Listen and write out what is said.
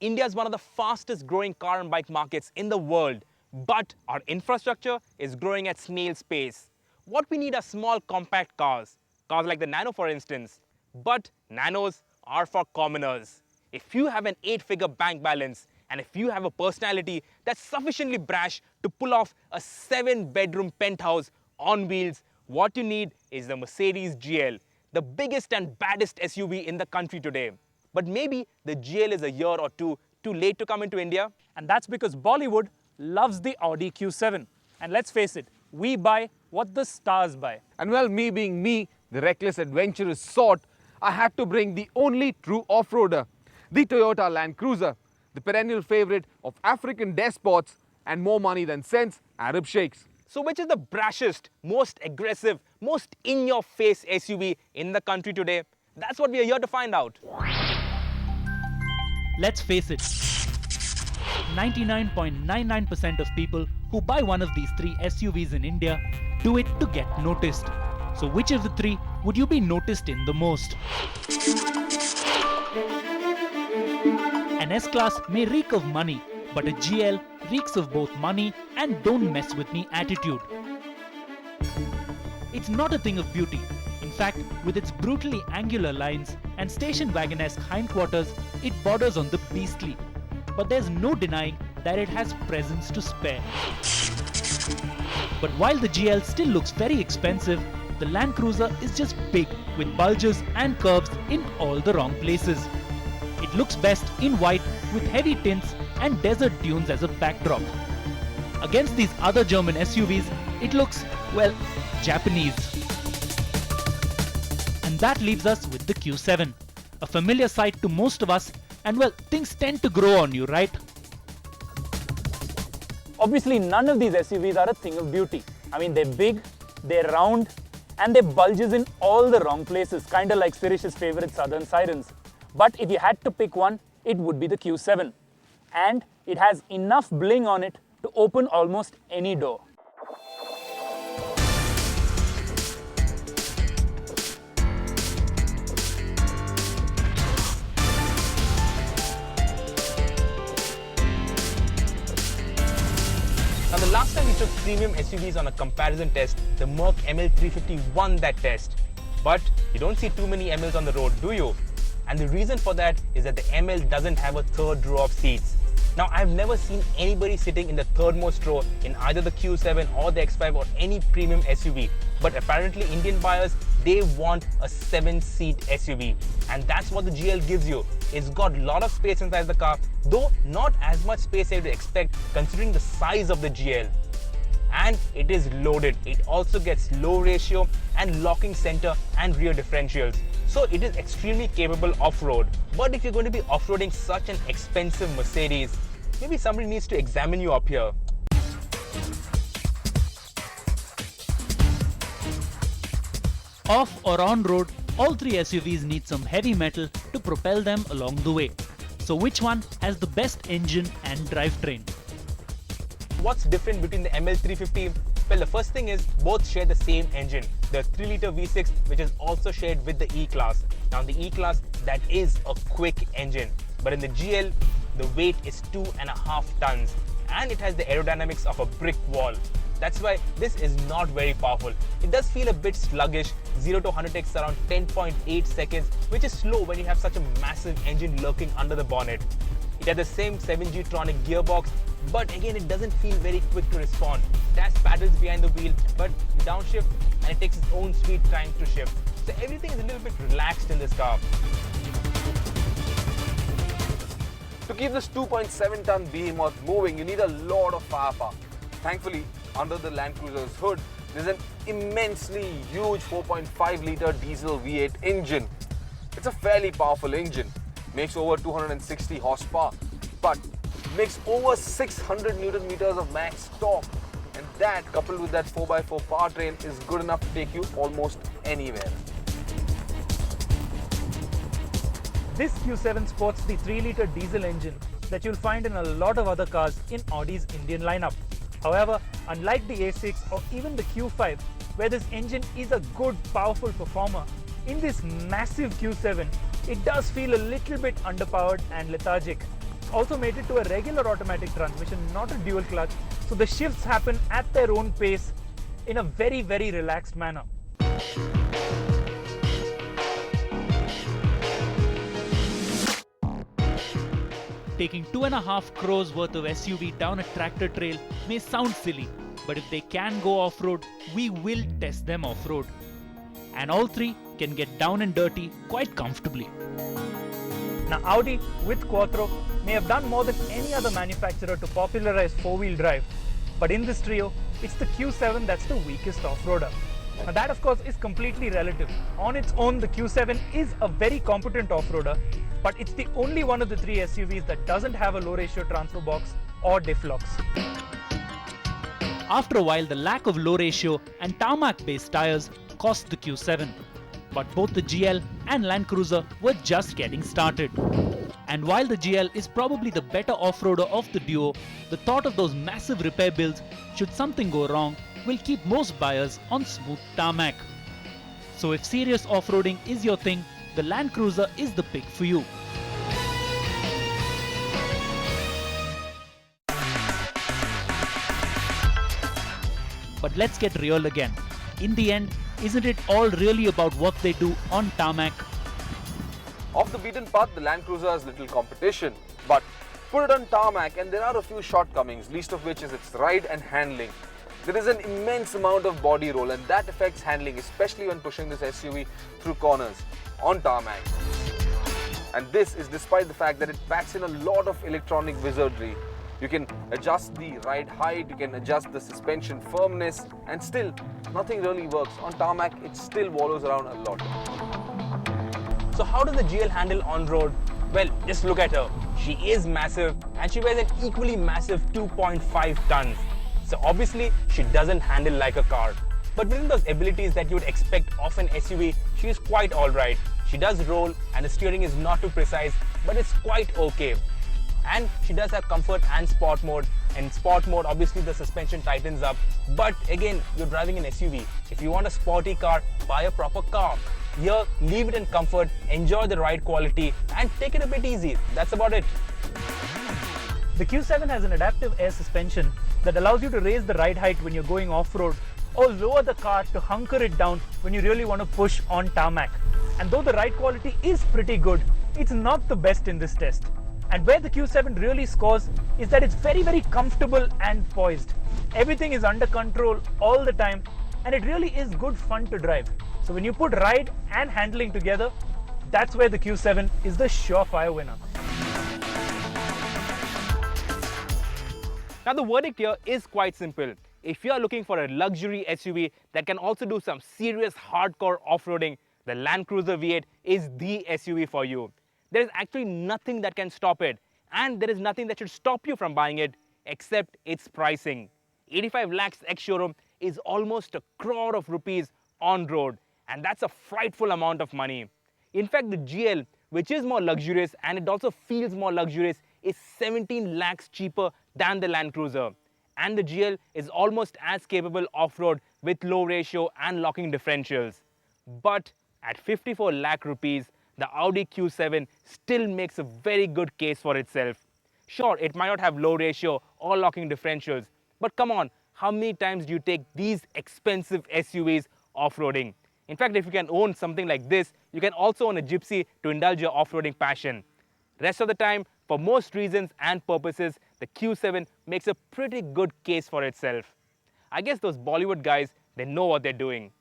India is one of the fastest growing car and bike markets in the world, but our infrastructure is growing at snail's pace. What we need are small compact cars like the Nano for instance. But Nanos are for commoners. If you have an 8-figure bank balance and if you have a personality that's sufficiently brash to pull off a 7-bedroom penthouse on wheels, what you need is the Mercedes GL, the biggest and baddest SUV in the country today. But maybe the GL is a year or two too late to come into India. And that's because Bollywood loves the Audi Q7. And let's face it, we buy what the stars buy. And well, me being me, the reckless adventurous sort, I had to bring the only true off-roader, the Toyota Land Cruiser, the perennial favorite of African despots and more money than sense Arab sheikhs. So which is the brashest, most aggressive, most in-your-face SUV in the country today? That's what we are here to find out. Let's face it, 99.99% of people who buy one of these three SUVs in India do it to get noticed. So which of the three would you be noticed in the most? An S-Class may reek of money, but a GL reeks of both money and don't mess with me attitude. It's not a thing of beauty. In fact, with its brutally angular lines and station wagon-esque hindquarters, it borders on the beastly. But there's no denying that it has presence to spare. But while the GL still looks very expensive, the Land Cruiser is just big with bulges and curves in all the wrong places. It looks best in white with heavy tints and desert dunes as a backdrop. Against these other German SUVs, it looks, well, Japanese. And that leaves us with the Q7, a familiar sight to most of us, and well, things tend to grow on you, right? Obviously, none of these SUVs are a thing of beauty. I mean, they're big, they're round, and they bulges in all the wrong places, kind of like Sirish's favorite Southern Sirens. But if you had to pick one, it would be the Q7. And it has enough bling on it to open almost any door. Now, the last time we took premium SUVs on a comparison test, the Merc ML350 won that test. But you don't see too many MLs on the road, do you? And the reason for that is that the ML doesn't have a third row of seats. Now, I've never seen anybody sitting in the thirdmost row in either the Q7 or the X5 or any premium SUV. But apparently Indian buyers, they want a 7-seat SUV. And that's what the GL gives you. It's got a lot of space inside the car, though not as much space as you'd expect considering the size of the GL. And it is loaded. It also gets low ratio and locking center and rear differentials. So it is extremely capable off-road. But if you're going to be off-roading such an expensive Mercedes, maybe somebody needs to examine you up here. Off or on road, all three SUVs need some heavy metal to propel them along the way. So which one has the best engine and drivetrain? What's different between the ML350? Well, the first thing is both share the same engine, the 3-litre V6, which is also shared with the E-Class. Now, in the E-Class, that is a quick engine. But in the GL, the weight is 2.5 tons and it has the aerodynamics of a brick wall. That's why this is not very powerful. It does feel a bit sluggish. 0 to 100 takes around 10.8 seconds, which is slow when you have such a massive engine lurking under the bonnet. It has the same 7G Tronic gearbox, but again, it doesn't feel very quick to respond. It has paddles behind the wheel, but you downshift and it takes its own sweet time to shift. So everything is a little bit relaxed in this car. To keep this 2.7-ton behemoth moving, you need a lot of firepower. Thankfully, under the Land Cruiser's hood, there's an immensely huge 4.5-litre diesel V8 engine. It's a fairly powerful engine, makes over 260 horsepower, but makes over 600 Newton meters of max torque. And that, coupled with that 4x4 powertrain, is good enough to take you almost anywhere. This Q7 sports the 3-litre diesel engine that you'll find in a lot of other cars in Audi's Indian lineup. However, unlike the A6 or even the Q5, where this engine is a good, powerful performer, in this massive Q7, it does feel a little bit underpowered and lethargic. also made it to a regular automatic transmission, not a dual clutch, so the shifts happen at their own pace in a very, very relaxed manner. Taking 2.5 crores worth of SUV down a tractor trail may sound silly, but if they can go off-road, we will test them off-road. And all three can get down and dirty quite comfortably. Now Audi with Quattro may have done more than any other manufacturer to popularize four-wheel drive, but in this trio, it's the Q7 that's the weakest off-roader. Now that of course is completely relative. On its own, the Q7 is a very competent off-roader, but it's the only one of the three SUVs that doesn't have a low ratio transfer box or diff locks. After a while, the lack of low ratio and tarmac-based tires cost the Q7. But both the GL and Land Cruiser were just getting started. And while the GL is probably the better off-roader of the duo, the thought of those massive repair bills should something go wrong will keep most buyers on smooth tarmac. So if serious off-roading is your thing, the Land Cruiser is the pick for you. But let's get real again. In the end, isn't it all really about what they do on tarmac? Off the beaten path, the Land Cruiser has little competition, but put it on tarmac and there are a few shortcomings, least of which is its ride and handling. There is an immense amount of body roll and that affects handling, especially when pushing this SUV through corners on tarmac. And this is despite the fact that it packs in a lot of electronic wizardry. You can adjust the ride height, you can adjust the suspension firmness, and still nothing really works. On tarmac, it still wallows around a lot. So how does the GL handle on road? Well, just look at her. She is massive and she weighs an equally massive 2.5 tons. So obviously, she doesn't handle like a car. But within those abilities that you would expect of an SUV, she is quite alright. She does roll and the steering is not too precise, but it's quite okay. And she does have comfort and sport mode. In sport mode, obviously the suspension tightens up. But again, you're driving an SUV. If you want a sporty car, buy a proper car. Here, leave it in comfort, enjoy the ride quality and take it a bit easy. That's about it. The Q7 has an adaptive air suspension that allows you to raise the ride height when you're going off-road or lower the car to hunker it down when you really want to push on tarmac. And though the ride quality is pretty good, it's not the best in this test. And where the Q7 really scores is that it's very, very comfortable and poised. Everything is under control all the time and it really is good fun to drive. So when you put ride and handling together, that's where the Q7 is the surefire winner. Now the verdict here is quite simple. If you are looking for a luxury SUV that can also do some serious hardcore off-roading, the Land Cruiser V8 is the SUV for you. There is actually nothing that can stop it, and there is nothing that should stop you from buying it except its pricing. 85 lakhs ex-showroom is almost a crore of rupees on road, and that's a frightful amount of money. In fact, the GL, which is more luxurious and it also feels more luxurious, is 17 lakhs cheaper than the Land Cruiser. And the GL is almost as capable off-road with low ratio and locking differentials. But at 54 lakh rupees, the Audi Q7 still makes a very good case for itself. Sure, it might not have low ratio or locking differentials, but come on, how many times do you take these expensive SUVs off-roading? In fact, if you can own something like this, you can also own a Gypsy to indulge your off-roading passion. Rest of the time, for most reasons and purposes, the Q7 makes a pretty good case for itself. I guess those Bollywood guys, they know what they're doing.